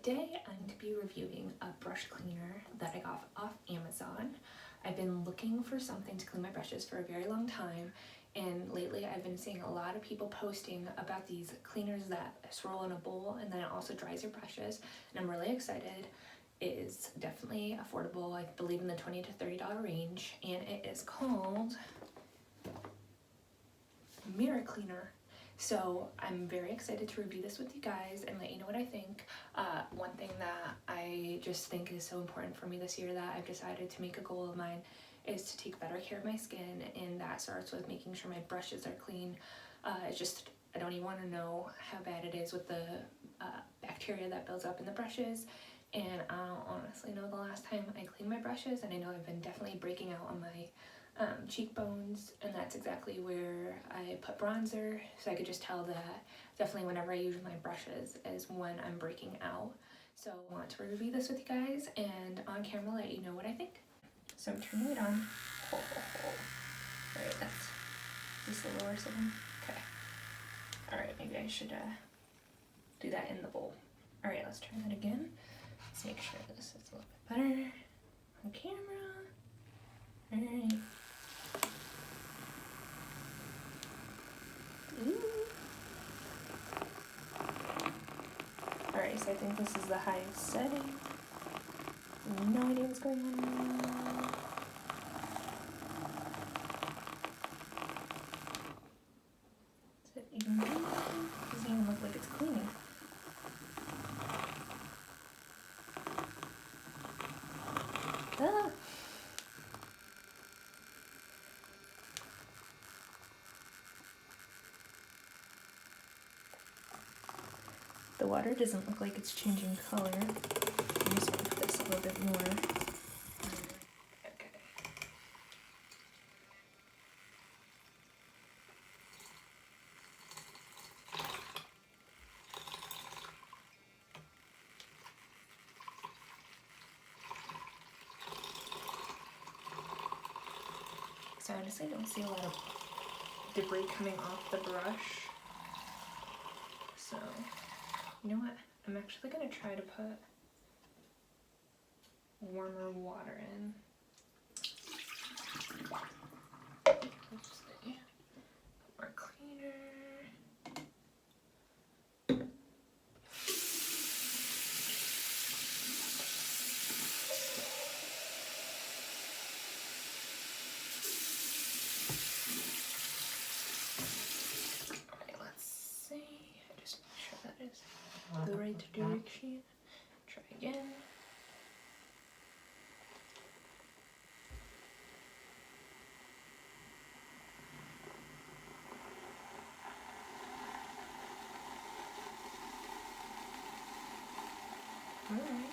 Today I'm going to be reviewing a brush cleaner that I got off Amazon. I've been looking for something to clean my brushes for a very long time, and lately I've been seeing a lot of people posting about these cleaners that swirl in a bowl and then it also dries your brushes, and I'm really excited. It is definitely affordable, I believe in the $20 to $30 range, and it is called Mirror Cleaner. So I'm very excited to review this with you guys and let you know what I think. One thing that I just think is so important for me this year that I've decided to make a goal of mine is to take better care of my skin, and that starts with making sure my brushes are clean. It's just, I don't even want to know how bad it is with the bacteria that builds up in the brushes, and I don't honestly know the last time I cleaned my brushes, and I know I've been definitely breaking out on my cheekbones, and that's exactly where I put bronzer, so I could just tell that definitely whenever I use my brushes is when I'm breaking out. So I want to review this with you guys and on camera let you know what I think. So I'm turning it on. Alright, that's just the lower setting. Okay. Alright, maybe I should do that in the bowl. Alright, let's try that again. Let's make sure this is a little bit better on camera. Alright. Alright, so I think this is the highest setting. No idea what's going on. Is it even cleaning? Doesn't even look like it's cleaning. Ah! The water doesn't look like it's changing color. I'm just going to put this a little bit more. Okay. So I honestly don't see a lot of debris coming off the brush. So, you know what? I'm actually going to try to put warmer water in. Let's see. More cleaner. Alright, let's see. I just make sure that is the right direction. Try again. Alright.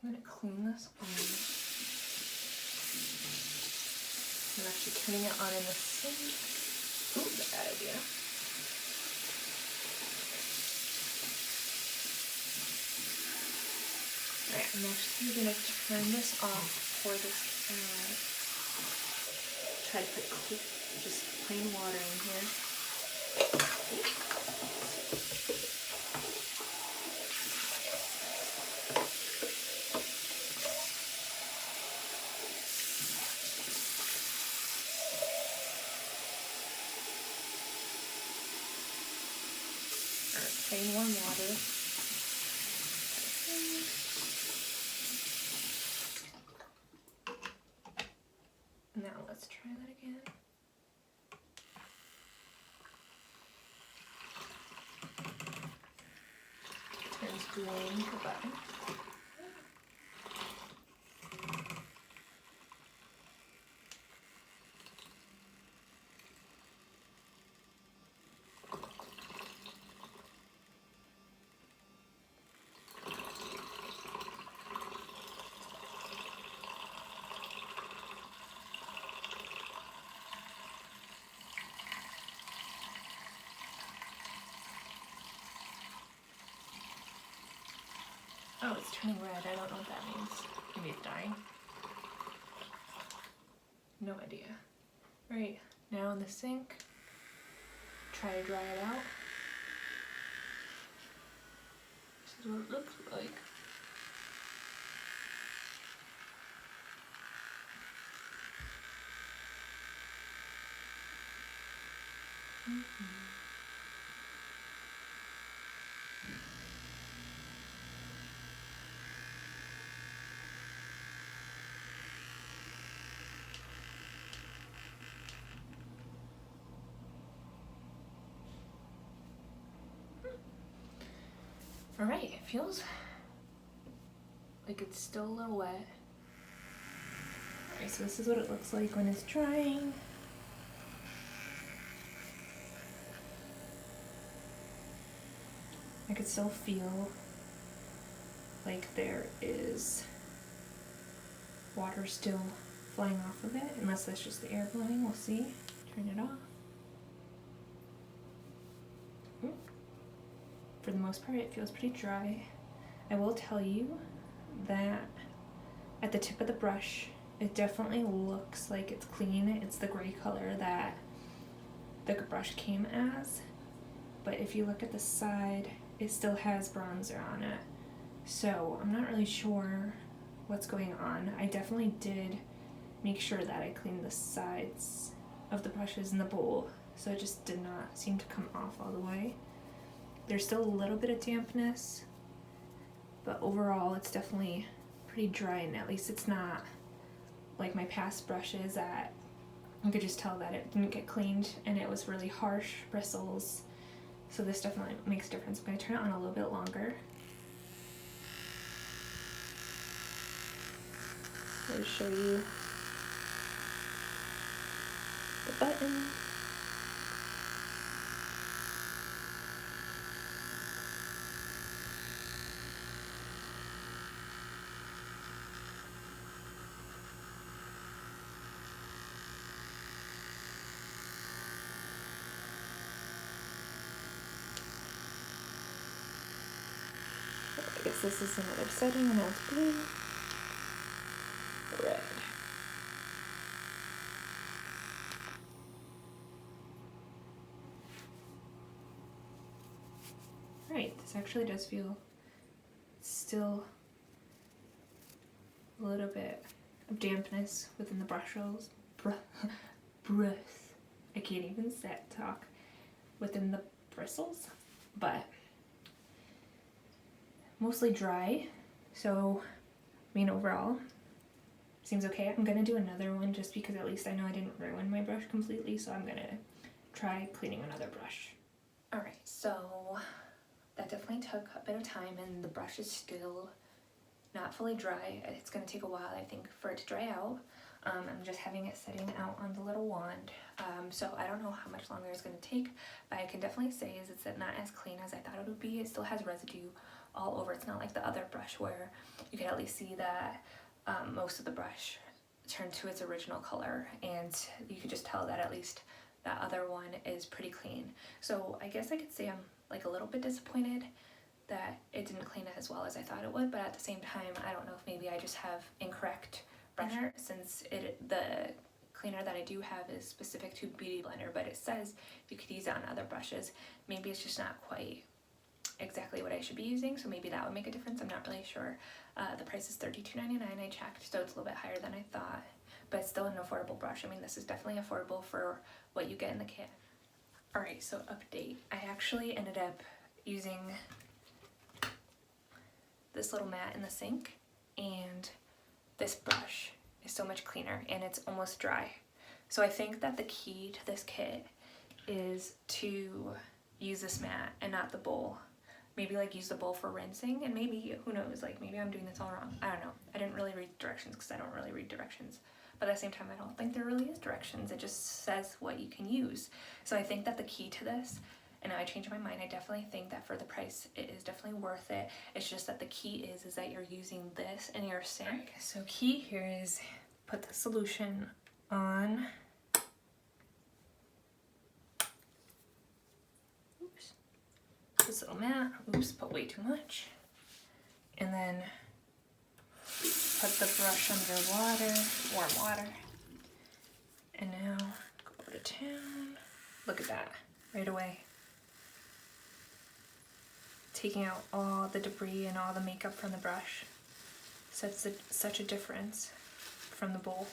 I'm going to clean this on. I'm actually turning it on in the sink. Ooh, bad idea. Alright, I'm actually going to turn this off for this. Try to put just plain water in here. Plain warm water. Now let's try that again. Turns green, goodbye. Oh, it's turning red. I don't know what that means. Maybe it's dying. No idea. Right, now in the sink, try to dry it out. This is what it looks like. Alright, it feels like it's still a little wet. Alright, so this is what it looks like when it's drying. I could still feel like there is water still flying off of it, unless that's just the air blowing, we'll see. Turn it off. For the most part, it feels pretty dry. I will tell you that at the tip of the brush, it definitely looks like it's clean. It's the gray color that the brush came as. But if you look at the side, it still has bronzer on it. So I'm not really sure what's going on. I definitely did make sure that I cleaned the sides of the brushes in the bowl, so it just did not seem to come off all the way. There's still a little bit of dampness, but overall it's definitely pretty dry, and at least it's not like my past brushes that you could just tell that it didn't get cleaned and it was really harsh bristles. So this definitely makes a difference. I'm going to turn it on a little bit longer. I'll show you the button. I guess this is another setting, and now it's blue, red. Right, this actually does feel still a little bit of dampness within the bristles. I can't even talk. Within the bristles, but mostly dry. So, I mean, overall, seems okay. I'm gonna do another one just because at least I know I didn't ruin my brush completely, so I'm gonna try cleaning another brush. Alright, so that definitely took a bit of time, and the brush is still not fully dry. It's gonna take a while, I think, for it to dry out. I'm just having it sitting out on the little wand, so I don't know how much longer it's gonna take, but I can definitely say is it's not as clean as I thought it would be. It still has residue all over. It's not like the other brush where you can at least see that most of the brush turned to its original color, and you could just tell that at least that other one is pretty clean. So I guess I could say I'm like a little bit disappointed that it didn't clean it as well as I thought it would, but at the same time, I don't know if maybe I just have incorrect blender, since the cleaner that I do have is specific to Beauty Blender, but it says you could use it on other brushes. Maybe it's just not quite exactly what I should be using, so maybe that would make a difference. I'm not really sure. The price is $32.99. I checked, so it's a little bit higher than I thought, but it's still an affordable brush. I mean, this is definitely affordable for what you get in the kit. Alright, so update. I actually ended up using this little mat in the sink, and this brush is so much cleaner and it's almost dry. So I think that the key to this kit is to use this mat and not the bowl. Maybe like use the bowl for rinsing, and maybe, who knows, like maybe I'm doing this all wrong. I don't know. I didn't really read directions because I don't really read directions. But at the same time, I don't think there really is directions. It just says what you can use. So I think that the key to this, and now I changed my mind, I definitely think that for the price, it is definitely worth it. It's just that the key is that you're using this in your sink. Right, so key here is put the solution on. Oops. This little mat. Oops, put way too much. and then put the brush under water, warm water. And now go to town. Look at that, right away. Taking out all the debris and all the makeup from the brush. Such a difference from the bowl.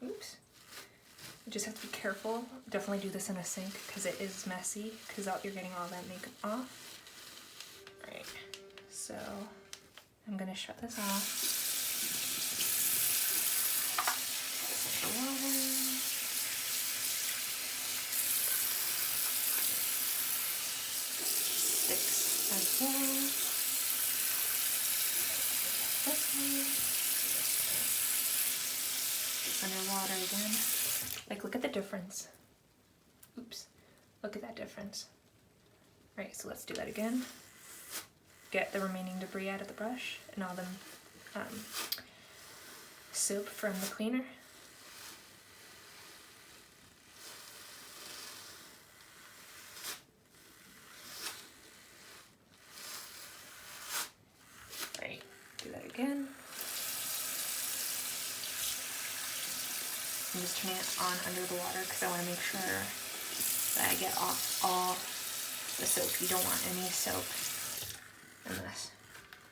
Oops. You just have to be careful. Definitely do this in a sink because it is messy because you're getting all that makeup off. Alright, so I'm gonna shut this off. Six as well. This one. Underwater again. Like, look at the difference. Oops. Look at that difference. Alright, so let's do that again. Get the remaining debris out of the brush and all the soap from the cleaner. Alright, do that again. I'm just turning it on under the water because I want to make sure that I get off all the soap. You don't want any soap in this.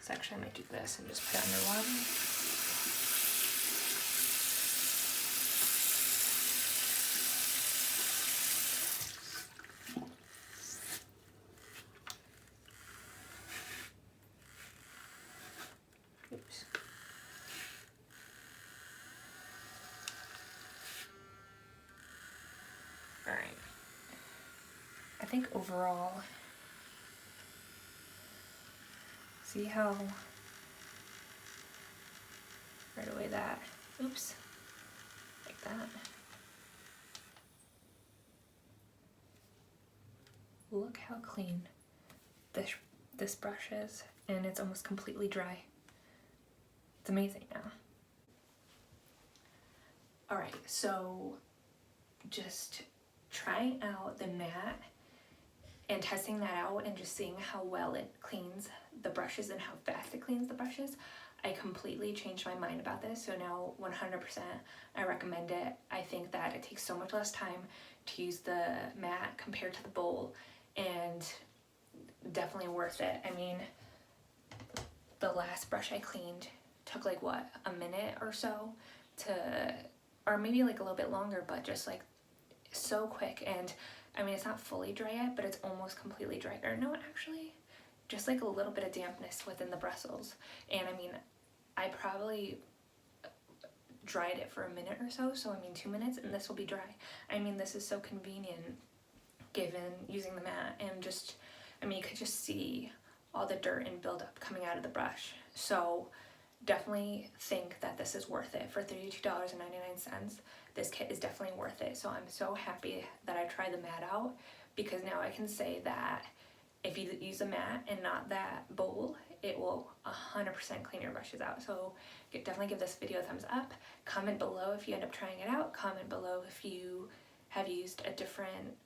So actually I might do this and just put it underwater. Oops. Alright. I think overall, see how right away that, oops, like that. Look how clean this brush is, and it's almost completely dry. It's amazing now. Alright, so just trying out the matte and testing that out and just seeing how well it cleans the brushes and how fast it cleans the brushes, I completely changed my mind about this. So now 100% I recommend it. I think that it takes so much less time to use the matte compared to the bowl, and definitely worth it. I mean, the last brush I cleaned took like what, a minute or so to, or maybe like a little bit longer, but just like so quick. And I mean, it's not fully dry yet, but it's almost completely dry. Or no, actually, just like a little bit of dampness within the bristles. And I mean, I probably dried it for a minute or so, so I mean 2 minutes, and this will be dry. I mean, this is so convenient given using the mat, and just, I mean, you could just see all the dirt and buildup coming out of the brush. So definitely think that this is worth it for $32.99. This kit is definitely worth it. So I'm so happy that I tried the mat out, because now I can say that if you use a mat and not that bowl, it will 100% clean your brushes out. So definitely give this video a thumbs up. Comment below if you end up trying it out. Comment below if you have used a different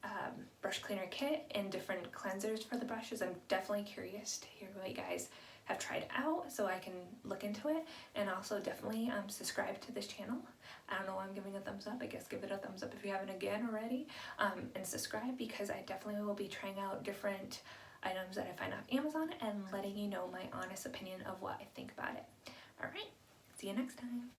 brush cleaner kit and different cleansers for the brushes. I'm definitely curious to hear what you guys have tried out, so I can look into it. And also definitely subscribe to this channel. I don't know why I'm giving a thumbs up. I guess give it a thumbs up if you haven't again already, and subscribe, because I definitely will be trying out different items that I find off Amazon and letting you know my honest opinion of what I think about it. Alright, see you next time.